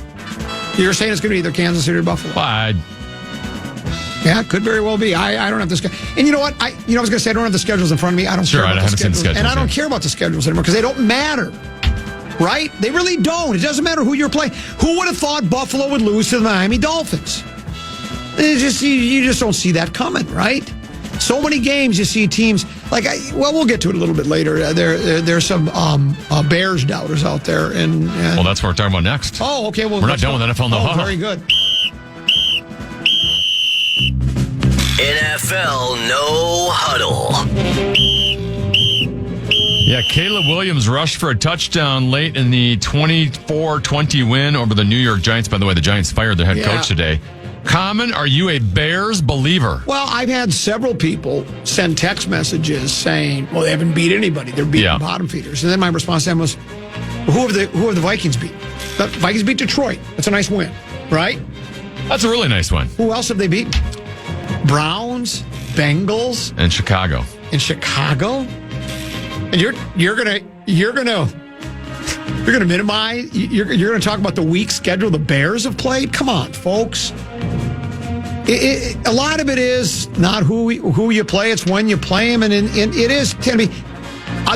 You're saying it's going to be either Kansas City or Buffalo. Yeah, it could very well be. I don't have the schedule. And you know what? I was going to say I don't have the schedules in front of me. I don't care about the schedules. And I don't care about the schedules anymore because they don't matter. Right? They really don't. It doesn't matter who you're playing. Who would have thought Buffalo would lose to the Miami Dolphins? You just don't see that coming, right? So many games you see teams like we'll get to it a little bit later. There's some Bears doubters out there, and well, that's what we're talking about next. Oh, okay. Well, we're not done with NFL No Huddle. Very good. NFL No Huddle. Yeah, Caleb Williams rushed for a touchdown late in the 24-20 win over the New York Giants. By the way, the Giants fired their head coach today. Common, are you a Bears believer? Well, I've had several people send text messages saying, well, they haven't beat anybody. They're beating bottom feeders. And then my response to them was, who have the Vikings beat? The Vikings beat Detroit. That's a nice win, right? That's a really nice win. Who else have they beaten? Browns, Bengals. And Chicago. In Chicago? And you're gonna minimize. You're gonna talk about the weak schedule the Bears have played. Come on, folks. A lot of it is not who you play; it's when you play them, and it is going to be.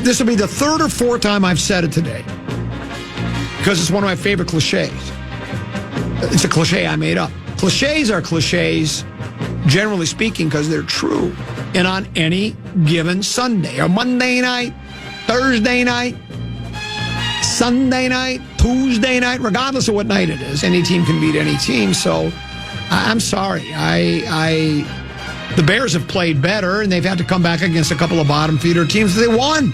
This will be the 3rd or 4th time I've said it today because it's one of my favorite cliches. It's a cliche I made up. Cliches are cliches, generally speaking, because they're true. And on any given Sunday or Monday night, Thursday night, Sunday night, Tuesday night, regardless of what night it is, any team can beat any team. So I'm sorry. The Bears have played better, and they've had to come back against a couple of bottom feeder teams. They won.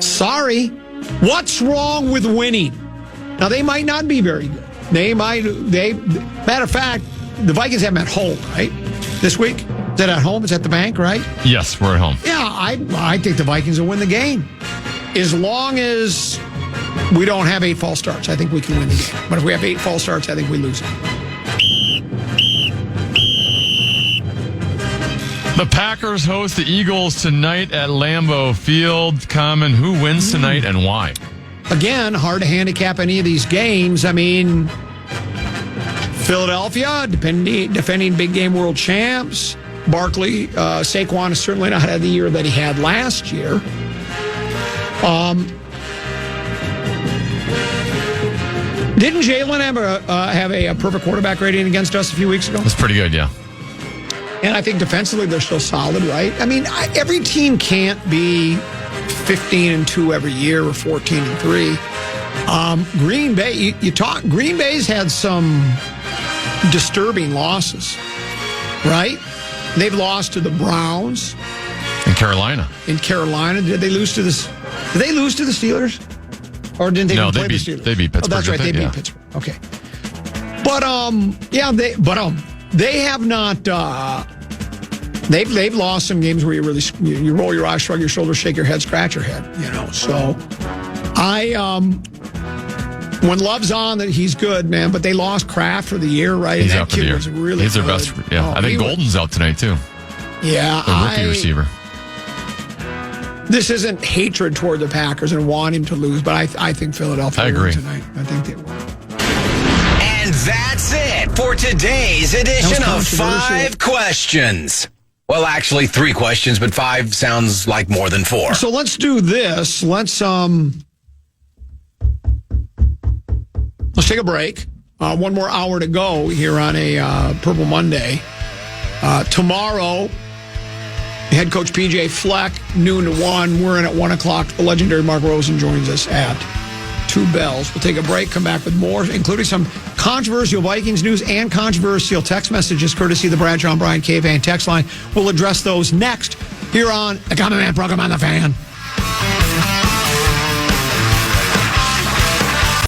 Sorry. What's wrong with winning? Now, they might not be very good. Matter of fact, the Vikings have them at home, right? This week? Is that at home? Is that the bank, right? Yes, we're at home. Yeah, I think the Vikings will win the game. As long as we don't have 8 false starts, I think we can win the game. But if we have 8 false starts, I think we lose it. The Packers host the Eagles tonight at Lambeau Field. Common, who wins tonight and why? Again, hard to handicap any of these games. I mean, Philadelphia, defending big game world champs. Barkley, Saquon has certainly not had the year that he had last year. Didn't Jalen have a perfect quarterback rating against us a few weeks ago? That's pretty good, yeah. And I think defensively they're still solid, right? I mean, every team can't be 15-2 every year or 14-3. Green Bay, Green Bay's had some disturbing losses, right? They've lost to the Browns. In Carolina. Did they lose to the Steelers? Or didn't they play the Steelers? They beat Pittsburgh. Oh, that's right. They beat Pittsburgh. Okay. But they have not. They've lost some games where you roll your eyes, shrug your shoulders, shake your head, scratch your head. So When Love's on, that he's good, man. But they lost Kraft for the year, right? He's And out that for the kid year. was really He's their good. best. Yeah, Oh, I think Golden's out tonight too. Yeah, The rookie receiver. This isn't hatred toward the Packers and wanting to lose, but I think Philadelphia will win tonight. I think they will. And that's it for today's edition of 5 Questions. Well, actually 3 questions, but 5 sounds like more than 4. So let's do this. Let's take a break. One more hour to go here on a Purple Monday. Tomorrow, head coach PJ Fleck, noon to 1. We're in at 1 o'clock. The legendary Mark Rosen joins us at 2 bells. We'll take a break, come back with more, including some controversial Vikings news and controversial text messages courtesy of the Bradshaw and Bryan KFAN text line. We'll address those next here on the Common Man program on the Fan.